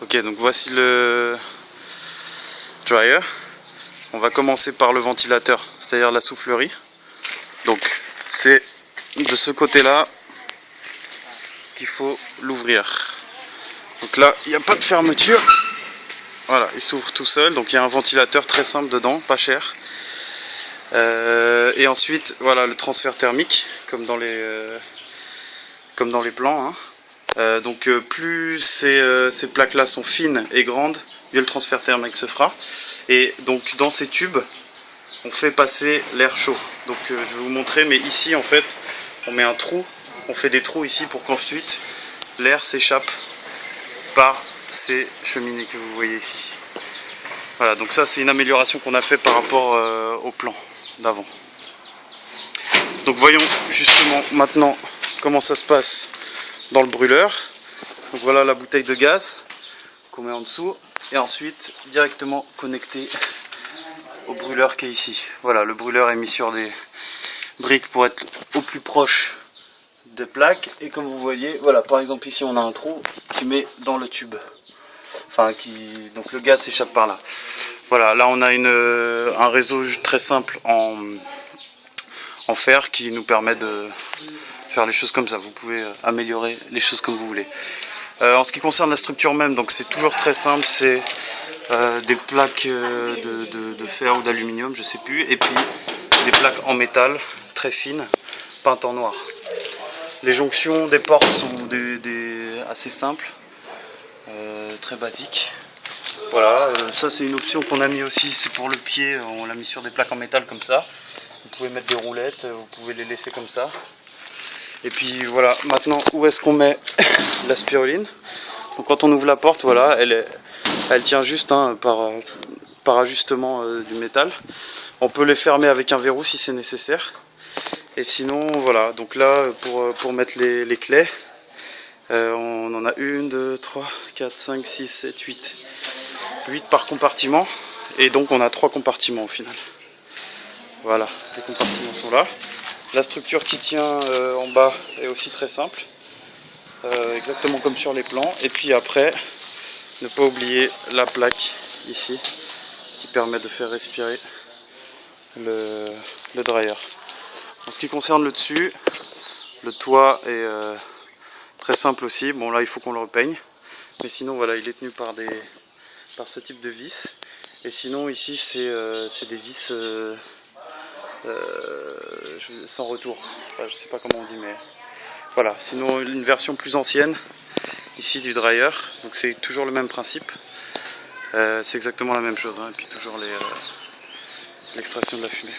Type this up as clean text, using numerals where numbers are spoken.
Ok, donc voici le dryer. On va commencer par le ventilateur, c'est-à-dire la soufflerie. Donc c'est de ce côté-là qu'il faut l'ouvrir. Donc là, il n'y a pas de fermeture. Voilà, il s'ouvre tout seul. Donc il y a un ventilateur très simple dedans, pas cher. Et ensuite, voilà le transfert thermique, comme dans les plans. Hein. Donc plus ces plaques-là sont fines et grandes, mieux le transfert thermique se fera. Et donc dans ces tubes, on fait passer l'air chaud. Donc je vais vous montrer, mais ici en fait, on met un trou, on fait des trous ici pour qu'ensuite l'air s'échappe par ces cheminées que vous voyez ici. Voilà, donc ça c'est une amélioration qu'on a fait par rapport au plan d'avant. Donc voyons justement maintenant comment ça se passe dans le brûleur. Donc voilà la bouteille de gaz qu'on met en dessous et ensuite directement connecté au brûleur qui est ici. Voilà, le brûleur est mis sur des briques pour être au plus proche des plaques et comme vous voyez, voilà, par exemple ici on a un trou qui met dans le tube. Enfin, donc le gaz s'échappe par là. Voilà, là on a un réseau très simple en fer qui nous permet de faire les choses comme ça. Vous pouvez améliorer les choses comme vous voulez. En ce qui concerne la structure même, donc c'est toujours très simple, c'est des plaques de fer ou d'aluminium, je sais plus, et puis des plaques en métal très fines, peintes en noir. Les jonctions des portes sont assez simples, très basiques. Voilà, ça c'est une option qu'on a mis aussi, c'est pour le pied, on l'a mis sur des plaques en métal comme ça. Vous pouvez mettre des roulettes, vous pouvez les laisser comme ça. Et puis voilà, maintenant où est-ce qu'on met la spiruline? Donc quand on ouvre la porte, voilà, elle tient juste hein, par ajustement du métal. On peut les fermer avec un verrou si c'est nécessaire. Et sinon, voilà, donc là pour mettre les clés, on en a 1, 2, 3, 4, 5, 6, 7, 8. 8 par compartiment. Et donc on a 3 compartiments au final. Voilà, les compartiments sont là. La structure qui tient en bas est aussi très simple, exactement comme sur les plans. Et puis après, ne pas oublier la plaque ici, qui permet de faire respirer le dryer. En ce qui concerne le dessus, le toit est très simple aussi. Bon là il faut qu'on le repeigne, mais sinon voilà, il est tenu par ce type de vis. Et sinon ici c'est des vis sans retour, enfin, je sais pas comment on dit, mais voilà. Sinon une version plus ancienne ici du dryer, donc c'est toujours le même principe, c'est exactement la même chose hein, et puis toujours l'extraction de la fumée.